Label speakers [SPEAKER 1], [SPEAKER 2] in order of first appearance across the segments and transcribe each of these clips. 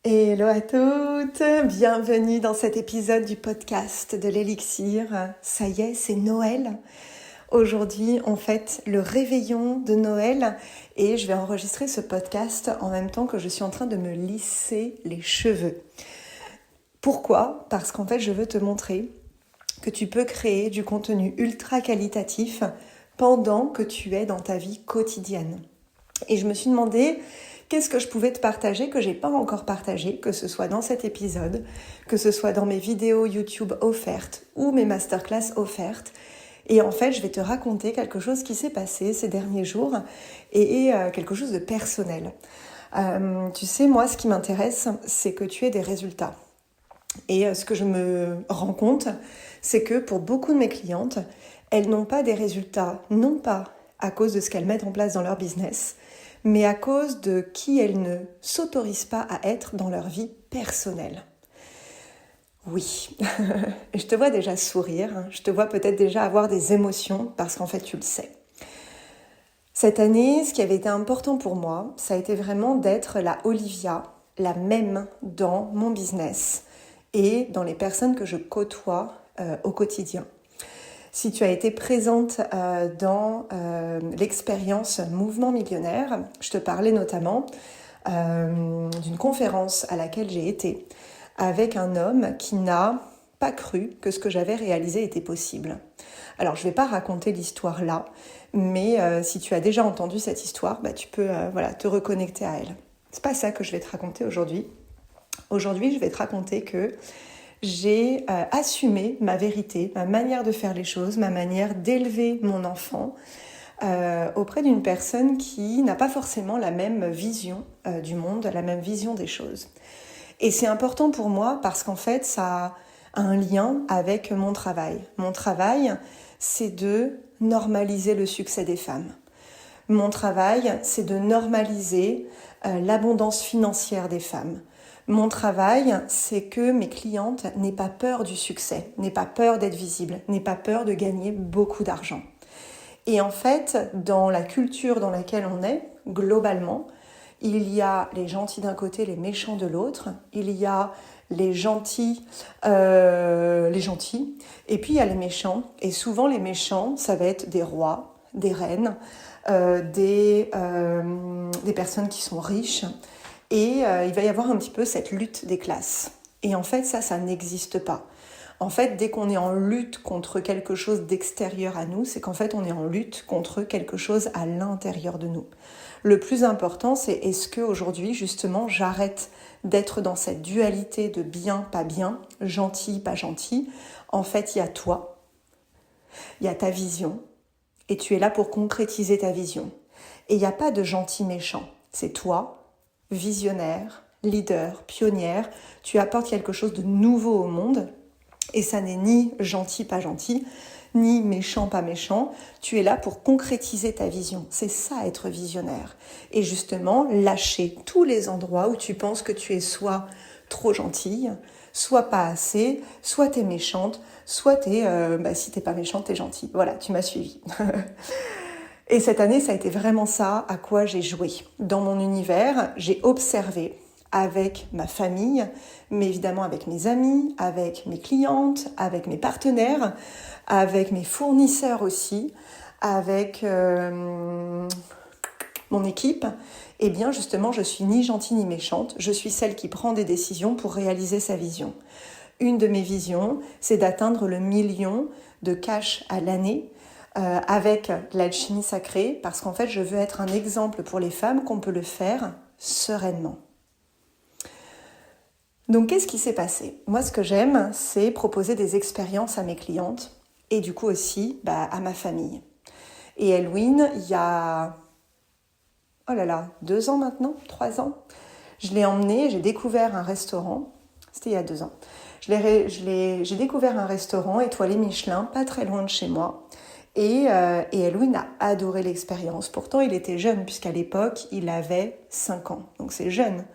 [SPEAKER 1] Hello à toutes, bienvenue dans cet épisode du podcast de l'Élixir. Ça y est, c'est Noël. Aujourd'hui, on fête le réveillon de Noël et je vais enregistrer ce podcast en même temps que je suis en train de me lisser les cheveux. Pourquoi ? Parce qu'en fait, je veux te montrer que tu peux créer du contenu ultra qualitatif pendant que tu es dans ta vie quotidienne. Et je me suis demandé qu'est-ce que je pouvais te partager que j'ai pas encore partagé, que ce soit dans cet épisode, que ce soit dans mes vidéos YouTube offertes ou mes masterclass offertes. Et en fait, je vais te raconter quelque chose qui s'est passé ces derniers jours et quelque chose de personnel. Tu sais, moi, ce qui m'intéresse, c'est que tu aies des résultats. Et ce que je me rends compte, c'est que pour beaucoup de mes clientes, elles n'ont pas des résultats, non pas à cause de ce qu'elles mettent en place dans leur business, mais à cause de qui elles ne s'autorisent pas à être dans leur vie personnelle. Oui, et je te vois déjà sourire, je te vois peut-être déjà avoir des émotions, parce qu'en fait tu le sais. Cette année, ce qui avait été important pour moi, ça a été vraiment d'être la Olivia, la même dans mon business et dans les personnes que je côtoie au quotidien. Si tu as été présente dans l'expérience Mouvement Millionnaire, je te parlais notamment d'une conférence à laquelle j'ai été avec un homme qui n'a pas cru que ce que j'avais réalisé était possible. Alors, je ne vais pas raconter l'histoire là, mais si tu as déjà entendu cette histoire, tu peux te reconnecter à elle. C'est pas ça que je vais te raconter aujourd'hui. Aujourd'hui, je vais te raconter que j'ai assumé ma vérité, ma manière de faire les choses, ma manière d'élever mon enfant auprès d'une personne qui n'a pas forcément la même vision du monde, la même vision des choses. Et c'est important pour moi parce qu'en fait, ça a un lien avec mon travail. Mon travail, c'est de normaliser le succès des femmes. Mon travail, c'est de normaliser l'abondance financière des femmes. Mon travail, c'est que mes clientes n'aient pas peur du succès, n'aient pas peur d'être visibles, n'aient pas peur de gagner beaucoup d'argent. Et en fait, dans la culture dans laquelle on est, globalement, il y a les gentils d'un côté, les méchants de l'autre. Il y a les gentils, et puis il y a les méchants. Et souvent, les méchants, ça va être des rois, des reines, des personnes qui sont riches. Et il va y avoir un petit peu cette lutte des classes. Et en fait, ça n'existe pas. En fait, dès qu'on est en lutte contre quelque chose d'extérieur à nous, c'est qu'en fait, on est en lutte contre quelque chose à l'intérieur de nous. Le plus important, c'est est-ce qu'aujourd'hui, justement, j'arrête d'être dans cette dualité de bien, pas bien, gentil, pas gentil. En fait, il y a toi, il y a ta vision, et tu es là pour concrétiser ta vision. Et il n'y a pas de gentil méchant, c'est toi, visionnaire, leader, pionnière, tu apportes quelque chose de nouveau au monde et ça n'est ni gentil, pas gentil, ni méchant, pas méchant. Tu es là pour concrétiser ta vision. C'est ça être visionnaire. Et justement, lâcher tous les endroits où tu penses que tu es soit trop gentille, soit pas assez, soit t'es méchante, soit si t'es pas méchante, t'es gentille. Voilà, tu m'as suivi. Et cette année, ça a été vraiment ça à quoi j'ai joué. Dans mon univers, j'ai observé avec ma famille, mais évidemment avec mes amis, avec mes clientes, avec mes partenaires, avec mes fournisseurs aussi, avec mon équipe. Eh bien, justement, je suis ni gentille ni méchante. Je suis celle qui prend des décisions pour réaliser sa vision. Une de mes visions, c'est d'atteindre le 1 million de cash à l'année avec l'alchimie sacrée, parce qu'en fait, je veux être un exemple pour les femmes qu'on peut le faire sereinement. Donc, qu'est-ce qui s'est passé ? Moi, ce que j'aime, c'est proposer des expériences à mes clientes et du coup aussi à ma famille. Et Halloween, il y a 2 ans maintenant, 3 ans, je l'ai emmenée, j'ai découvert un restaurant, c'était il y a 2 ans. J'ai découvert un restaurant étoilé Michelin, pas très loin de chez moi. Et Halloween a adoré l'expérience. Pourtant, il était jeune, puisqu'à l'époque, il avait 5 ans. Donc, c'est jeune.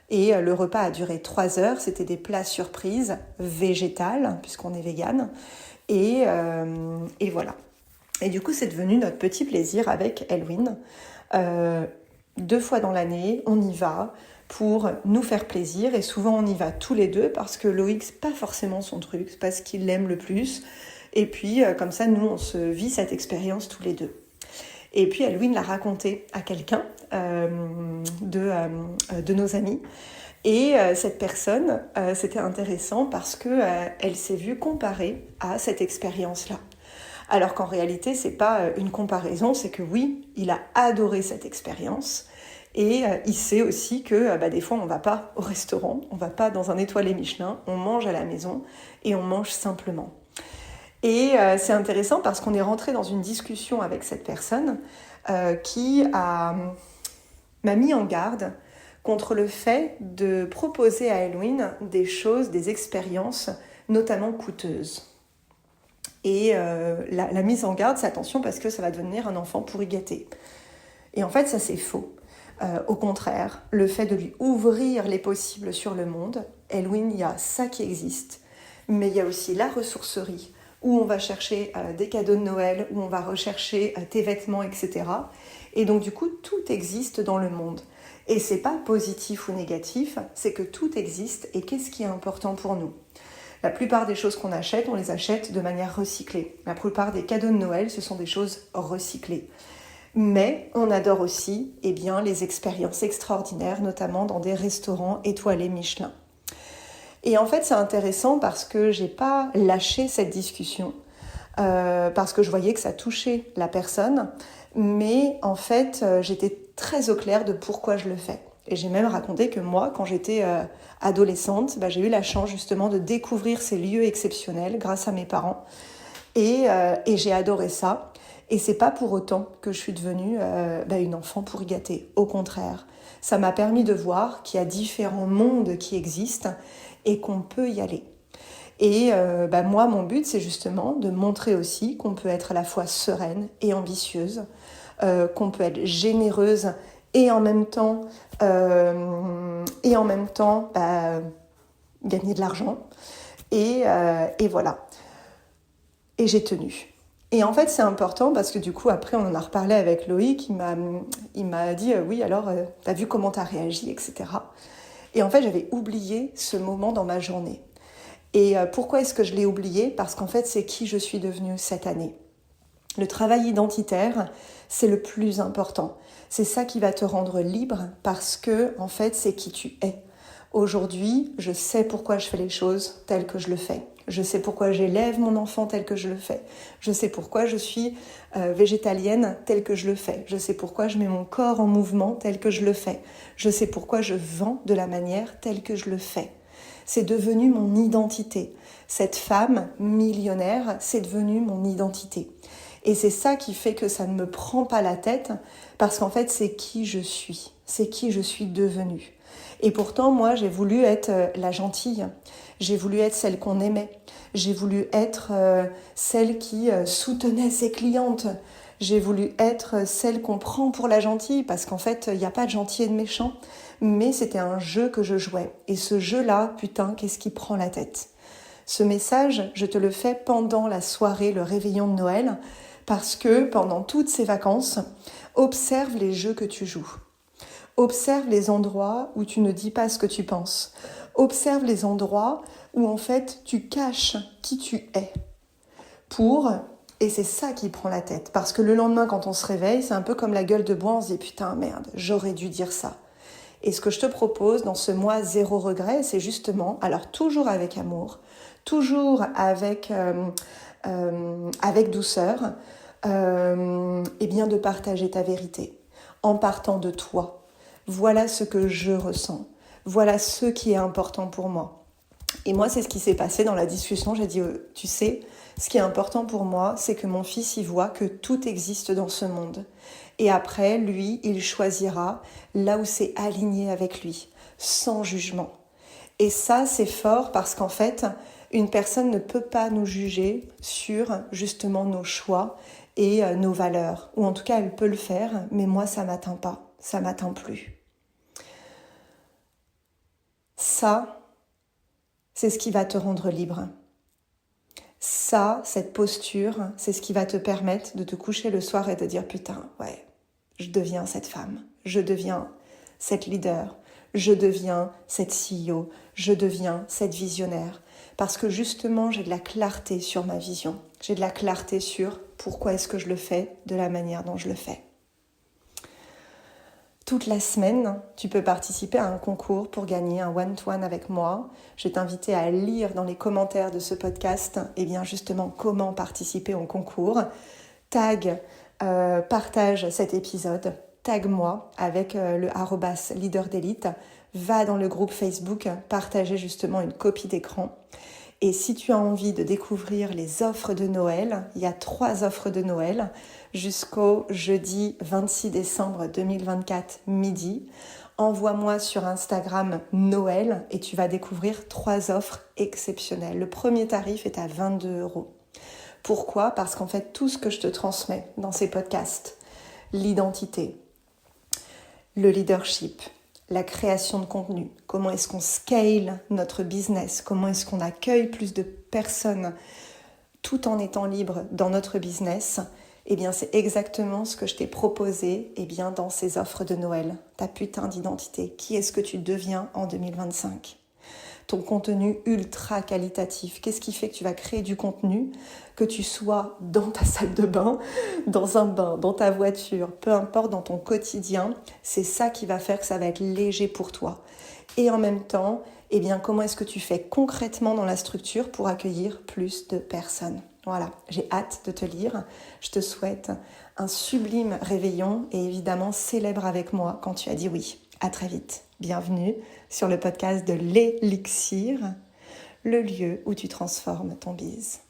[SPEAKER 1] Et le repas a duré 3 heures. C'était des plats surprises, végétales, puisqu'on est vegan. Et voilà. Et du coup, c'est devenu notre petit plaisir avec Halloween. 2 fois dans l'année, on y va. pour nous faire plaisir. Et souvent, on y va tous les deux parce que Loïc, c'est pas forcément son truc, c'est pas ce qu'il aime le plus. Et puis, comme ça, nous, on se vit cette expérience tous les deux. Et puis, Eloïne l'a raconté à quelqu'un de nos amis. Et cette personne, c'était intéressant parce qu'elle s'est vue comparée à cette expérience-là. Alors qu'en réalité, c'est pas une comparaison, c'est que oui, il a adoré cette expérience. Et il sait aussi que des fois, on ne va pas au restaurant, on ne va pas dans un étoilé Michelin, on mange à la maison et on mange simplement. Et c'est intéressant parce qu'on est rentré dans une discussion avec cette personne qui m'a mis en garde contre le fait de proposer à Eloïne des choses, des expériences, notamment coûteuses. Et la mise en garde, c'est attention parce que ça va devenir un enfant pourri gâté. Et en fait, ça c'est faux. Au contraire, le fait de lui ouvrir les possibles sur le monde, Eloïne, il y a ça qui existe, mais il y a aussi la ressourcerie, où on va chercher des cadeaux de Noël, où on va rechercher tes vêtements, etc. Et donc du coup, tout existe dans le monde. Et c'est pas positif ou négatif, c'est que tout existe et qu'est-ce qui est important pour nous. La plupart des choses qu'on achète, on les achète de manière recyclée. La plupart des cadeaux de Noël, ce sont des choses recyclées. Mais on adore aussi les expériences extraordinaires, notamment dans des restaurants étoilés Michelin. Et en fait, c'est intéressant parce que j'ai pas lâché cette discussion, parce que je voyais que ça touchait la personne, mais en fait, j'étais très au clair de pourquoi je le fais. Et j'ai même raconté que moi, quand j'étais adolescente, j'ai eu la chance justement de découvrir ces lieux exceptionnels grâce à mes parents. Et j'ai adoré ça. Et c'est pas pour autant que je suis devenue une enfant pourri gâtée. Au contraire, ça m'a permis de voir qu'il y a différents mondes qui existent et qu'on peut y aller. Et moi, mon but, c'est justement de montrer aussi qu'on peut être à la fois sereine et ambitieuse, qu'on peut être généreuse et en même temps gagner de l'argent. Et voilà. Et j'ai tenu. Et en fait, c'est important parce que du coup, après, on en a reparlé avec Loïc. Il m'a dit oui, alors, t'as vu comment t'as réagi, etc. Et en fait, j'avais oublié ce moment dans ma journée. Et pourquoi est-ce que je l'ai oublié ? Parce qu'en fait, c'est qui je suis devenue cette année. Le travail identitaire, c'est le plus important. C'est ça qui va te rendre libre parce que, en fait, c'est qui tu es. Aujourd'hui, je sais pourquoi je fais les choses telles que je le fais. Je sais pourquoi j'élève mon enfant tel que je le fais. Je sais pourquoi je suis végétalienne telle que je le fais. Je sais pourquoi je mets mon corps en mouvement tel que je le fais. Je sais pourquoi je vends de la manière telle que je le fais. C'est devenu mon identité. Cette femme millionnaire, c'est devenu mon identité. Et c'est ça qui fait que ça ne me prend pas la tête, parce qu'en fait, c'est qui je suis. C'est qui je suis devenue. Et pourtant, moi, j'ai voulu être la gentille. J'ai voulu être celle qu'on aimait. J'ai voulu être celle qui soutenait ses clientes. J'ai voulu être celle qu'on prend pour la gentille, parce qu'en fait, il n'y a pas de gentil et de méchant. Mais c'était un jeu que je jouais. Et ce jeu-là, putain, qu'est-ce qui prend la tête ? Ce message, je te le fais pendant la soirée, le réveillon de Noël, parce que pendant toutes ces vacances, observe les jeux que tu joues. Observe les endroits où tu ne dis pas ce que tu penses. Observe les endroits où en fait tu caches qui tu es. Et c'est ça qui prend la tête. Parce que le lendemain quand on se réveille, c'est un peu comme la gueule de bois, on se dit putain merde, j'aurais dû dire ça. Et ce que je te propose dans ce mois zéro regret, c'est justement, alors toujours avec amour, toujours avec douceur, de partager ta vérité en partant de toi. Voilà ce que je ressens. Voilà ce qui est important pour moi. Et moi, c'est ce qui s'est passé dans la discussion. J'ai dit, tu sais, ce qui est important pour moi, c'est que mon fils y voit que tout existe dans ce monde. Et après, lui, il choisira là où c'est aligné avec lui, sans jugement. Et ça, c'est fort parce qu'en fait, une personne ne peut pas nous juger sur justement nos choix et nos valeurs. Ou en tout cas, elle peut le faire, mais moi, ça m'atteint pas, ça m'atteint plus. Ça, c'est ce qui va te rendre libre. Ça, cette posture, c'est ce qui va te permettre de te coucher le soir et de dire « Putain, ouais, je deviens cette femme, je deviens cette leader, je deviens cette CEO, je deviens cette visionnaire. Parce que justement, j'ai de la clarté sur ma vision. J'ai de la clarté sur pourquoi est-ce que je le fais de la manière dont je le fais. Toute la semaine, tu peux participer à un concours pour gagner un one-to-one avec moi. Je vais t'inviter à lire dans les commentaires de ce podcast justement comment participer au concours. Partage cet épisode, tag-moi avec le @leader-d'élite. Va dans le groupe Facebook, partager justement une copie d'écran. Et si tu as envie de découvrir les offres de Noël, il y a 3 offres de Noël jusqu'au jeudi 26 décembre 2024 midi. Envoie-moi sur Instagram Noël et tu vas découvrir 3 offres exceptionnelles. Le premier tarif est à 22 €. Pourquoi ? Parce qu'en fait, tout ce que je te transmets dans ces podcasts, l'identité, le leadership, la création de contenu, comment est-ce qu'on scale notre business, comment est-ce qu'on accueille plus de personnes tout en étant libre dans notre business, c'est exactement ce que je t'ai proposé dans ces offres de Noël. Ta putain d'identité, qui est-ce que tu deviens en 2025 ? Ton contenu ultra qualitatif. Qu'est-ce qui fait que tu vas créer du contenu, que tu sois dans ta salle de bain, dans un bain, dans ta voiture, peu importe, dans ton quotidien, c'est ça qui va faire que ça va être léger pour toi. Et en même temps, comment est-ce que tu fais concrètement dans la structure pour accueillir plus de personnes ? Voilà, j'ai hâte de te lire. Je te souhaite un sublime réveillon et évidemment, célèbre avec moi quand tu as dit oui. À très vite. Bienvenue sur le podcast de l'Élixir, le lieu où tu transformes ton biz.